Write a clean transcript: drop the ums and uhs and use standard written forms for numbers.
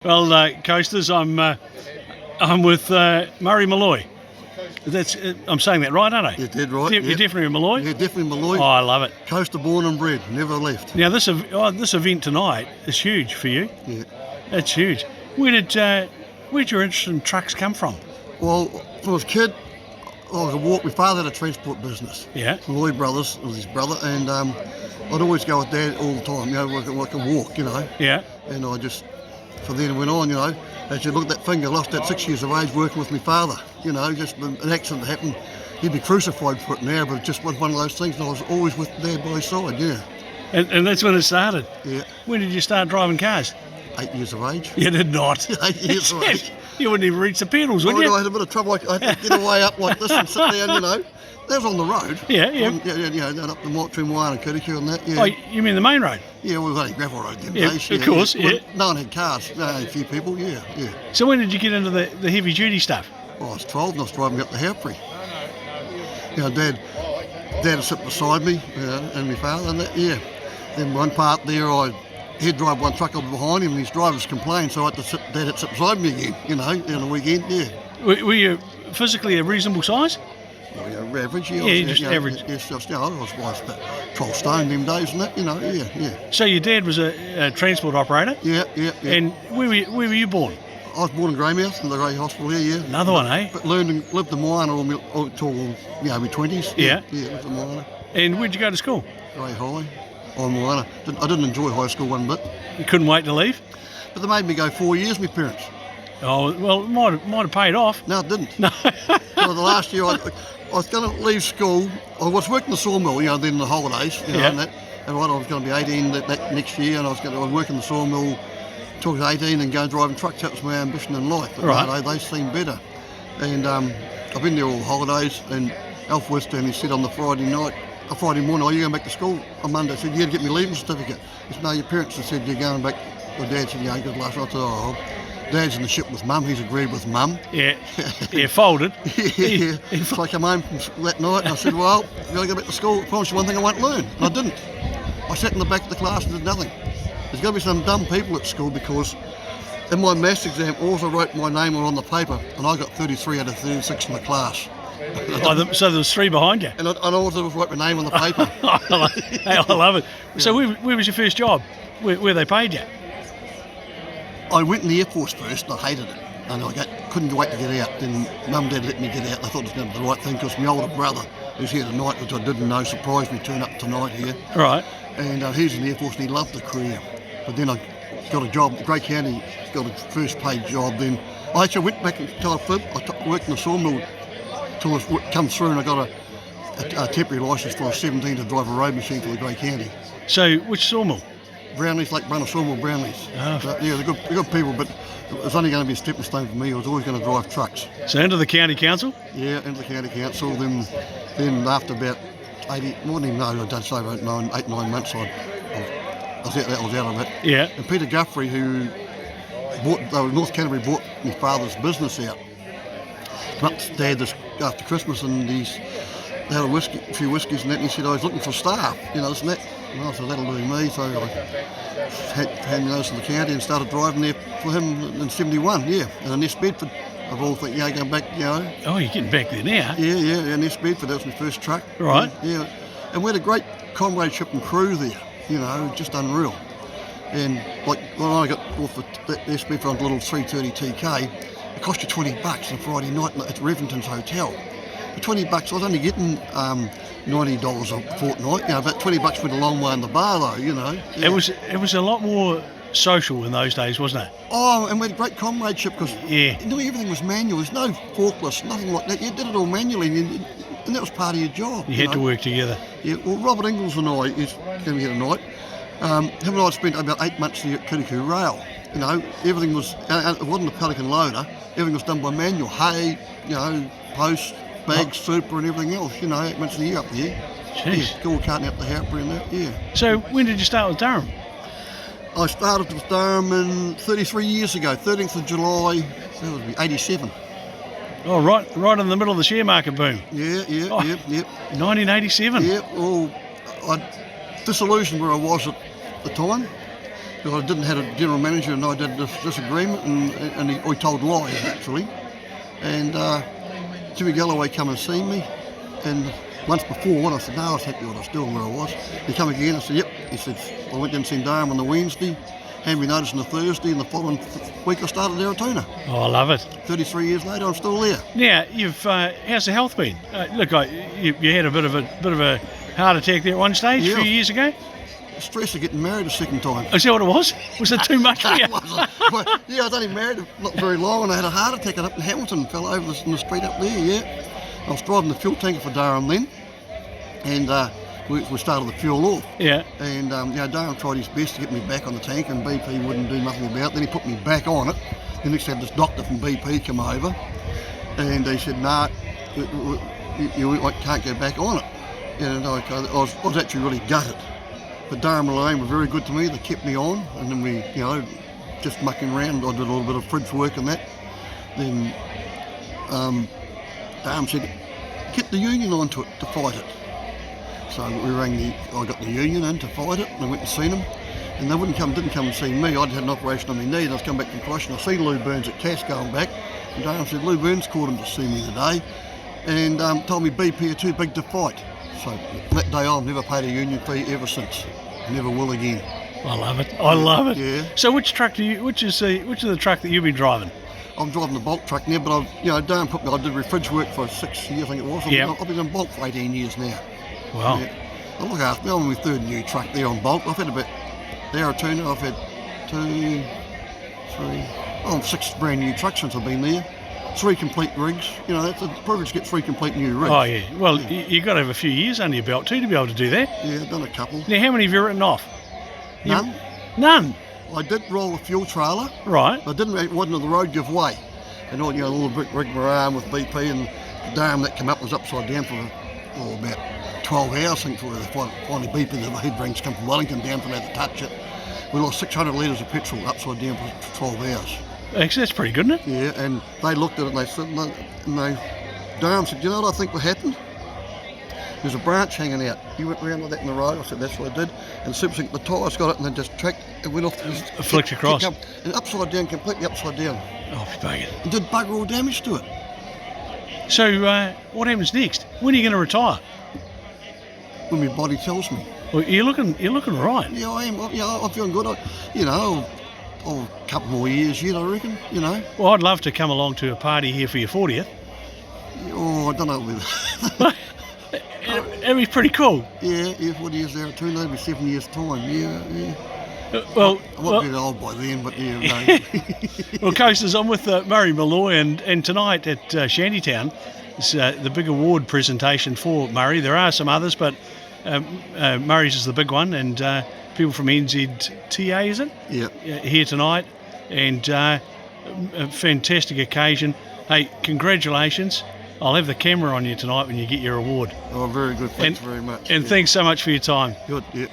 Well, coasters, I'm with Murray Molloy. That's I'm saying that right, aren't I? You did right. You're definitely a Molloy. Yeah, definitely Molloy. Oh, I love it. Coaster born and bred, never left. Now this event tonight is huge for you. Yeah. It's huge. Where'd your interest in trucks come from? Well, when I was a kid, my father had a transport business. Yeah. Molloy Brothers was his brother, and I'd always go with Dad all the time. You know, like a walk. You know. Yeah. And I just, from then went on. You know, as you look at that finger, I lost at 6 years of age working with my father. You know, just an accident happened. He'd be crucified for it now, but it just was one of those things. And I was always with Dad by his side. Yeah. And that's when it started. Yeah. When did you start driving cars? 8 years of age. You did not. 8 years of age. You wouldn't even reach the pedals, would you? I had a bit of trouble. I had to get away up like this and sit down, you know. That was on the road. Yeah. Yeah, down up the between Wine and Kirikiri and that, yeah. Oh, you mean the main road? Yeah, well, it was only gravel road then days. Of course, yeah. No one had cars, only a few people, yeah. So when did you get into the heavy duty stuff? I was 12 and I was driving up the Howprey. You know, Dad would sit beside me, you know, and my father and that, yeah. Then one part there, he'd drive one truck up behind him and his drivers complained, so I had to Dad had to sit beside me again, you know, on the weekend, yeah. Were you physically a reasonable size? Well, yeah, average, yeah. Yeah, just average. Yes, I was about 12 stone them days and that, you know, yeah. So your dad was a transport operator? Yeah. And where were you born? I was born in Greymouth, in the Grey Hospital here, yeah. Another one, eh? But lived in Moana until my 20s. Yeah. Yeah, lived in Moana. And where'd you go to school? Grey High, on Moana. I didn't enjoy high school one bit. You couldn't wait to leave? But they made me go 4 years, my parents. Oh, well, it might have paid off. No, it didn't. No. So the last year I was going to leave school. I was working the sawmill, you know, then the holidays, you know, and that. And I was going to be 18 that next year, and I was working the sawmill till I was 18 and go driving trucks. That was my ambition in life. But right. They seemed better. And I've been there all the holidays, and Alf Western, he said on the Friday morning, are you going back to school? On Monday, I said, yeah, to get my leaving certificate. He said, no, your parents have said you're going back. Well, Dad said, yeah, good last night. I said, oh, Dad's in the ship with Mum. He's agreed with Mum. Yeah, folded. Yeah. So I come home from that night and I said, well, you got to go back to school. I promise you one thing I won't learn. And I didn't. I sat in the back of the class and did nothing. There's got to be some dumb people at school because in my maths exam, I also wrote my name on the paper and I got 33 out of 36 in the class. So there was 3 behind you? And I also wrote my name on the paper. I love it. Yeah. So where was your first job? Where they paid you? I went in the Air Force first and I hated it. And I couldn't wait to get out. Then Mum and Dad let me get out. I thought it was going to be the right thing because my older brother, who's here tonight, which I didn't know, surprised me turn up tonight here. Right. And he's in the Air Force and he loved the career. But then I got a job at Grey County, got a first paid job. Then I actually went back until I worked in the sawmill until it come through and I got a temporary licence for 17 to drive a road machine for the Grey County. So which sawmill? Brownlees, Lake Brunner Sawmill, Brownlees. Oh. So, yeah, they're good people, but it was only going to be a stepping stone for me. I was always going to drive trucks. So into the county council? Yeah, into the county council. Then after about 80, more than I'd done so about 8 9 months, I was out of it. Yeah. And Peter Guthrie, who North Canterbury bought my father's business out. Came up to Dad this after Christmas and they had a few whiskies and that, and he said I was looking for staff, you know, this and that. And I said, that'll do me. So I had notice in the county and started driving there for him in 71, yeah. And in East Bedford, of all things, going back, you know. Oh, you're getting back there now? Yeah, in East Bedford, that was my first truck. Right. Yeah. And we had a great comradeship and crew there, you know, just unreal. And like when I got off the East Bedford on the little 330 TK, it cost you $20 on a Friday night at Reventon's Hotel. For $20, I was only getting $90 a fortnight. You know, about $20 went a long way in the bar, though. You know. Yeah. It was a lot more social in those days, wasn't it? Oh, and we had great comradeship because everything was manual. There's no forklifts, nothing like that. You did it all manually, and that was part of your job. You had to work together. Yeah. Well, Robert Ingalls and I is going to be here tonight. Him and I spent about 8 months here at Kirikiri Rail. You know, everything was. It wasn't a Pelican loader. Everything was done by manual. Hay, you know, post. Bags, super and everything else, you know, 8 months a year up there. Jeez. Yeah, go carting up the Howprey and that, yeah. So when did you start with Durham? I started with Durham 33 years ago, 13th of July, that would be 87. Oh, right in the middle of the share market boom. Yeah. 1987? Yeah, well, I disillusioned where I was at the time. because I didn't have a general manager, and I did this disagreement, and I told lies actually. And Jimmy Galloway come and see me, and once before, when I said no, I was happy with what I was doing where I was. He come again, I said yep. He said I went down and seen Durham on the Wednesday, handed me notice on the Thursday, and the following week I started Aratuna. Oh, I love it. 33 years later, I'm still there. Now, you've how's the health been? Look, you had a bit of a heart attack there at one stage a few years ago. Stress of getting married a second time. Is that what it was? Was it too much for you? But, yeah, I was only married not very long, and I had a heart attack up in Hamilton, fell over in the street up there, yeah. I was driving the fuel tanker for Durham then, and we started the fuel off. Yeah. And Durham tried his best to get me back on the tank, and BP wouldn't do nothing about it. Then he put me back on it. Then next had this doctor from BP come over, and he said, nah, you can't go back on it. And I was actually really gutted. But Durham alone were very good to me. They kept me on, and then we, just mucking around. I did a little bit of fridge work and that. Then Durham said, get the union onto it to fight it. So I got the union in to fight it, and I went and seen them. And they didn't come and see me. I'd had an operation on my knee, and I was coming back from Cross, and I seen Lou Burns at Cass going back. And Durham said, Lou Burns called him to see me today, and told me BP are too big to fight. So that day I've never paid a union fee ever since. I never will again. I love it. I love it. Yeah. So which is the truck that you've been driving? I'm driving the bulk truck now, but Durham put me. I did fridge work for 6 years, I think it was. I've been on bulk for 18 years now. Wow. Yeah. I look after me. I'm on my third new truck there on bulk. I've had about Aratuna. I've had 6 brand new trucks since I've been there. 3 complete rigs. It's a privilege to get 3 complete new rigs. Oh yeah. Well, you've got to have a few years under your belt too to be able to do that. Yeah, I've done a couple. Now, how many have you written off? None. None. I did roll a fuel trailer. Right. I didn't. It wasn't on the road give way. And all the big rigmarole with BP and the Durham that came up was upside down for about 12 hours. I think before they finally BP the head rings come from Wellington down for that to touch it. We lost 600 litres of petrol upside down for 12 hours. Actually, that's pretty good, isn't it? Yeah, and they looked at it and they said, Durham said, you know what I think what happened? There's a branch hanging out. You went around with that in the road. I said, that's what I did. And the tyres got it and then just tracked and went off. Flicked across. And upside down, completely upside down. Oh, bugger. And did bugger all damage to it. So, what happens next? When are you going to retire? When my body tells me. Well, you're looking right. Yeah, I am. I'm feeling good. A couple more years yet, I reckon. Well, I'd love to come along to a party here for your 40th. Oh, I don't know whether. It'd be pretty cool. Yeah, 40 years there, too. That'll be 7 years' time. Yeah. I might be old by then, but yeah. Well, coasters, I'm with Murray Molloy, and tonight at Shantytown, it's the big award presentation for Murray. There are some others, but Murray's is the big one, and people from NZTA, is it? Yeah. Here tonight, and a fantastic occasion. Hey, congratulations. I'll have the camera on you tonight when you get your award. Oh, very good. Thanks very much. And thanks so much for your time. Good, yeah.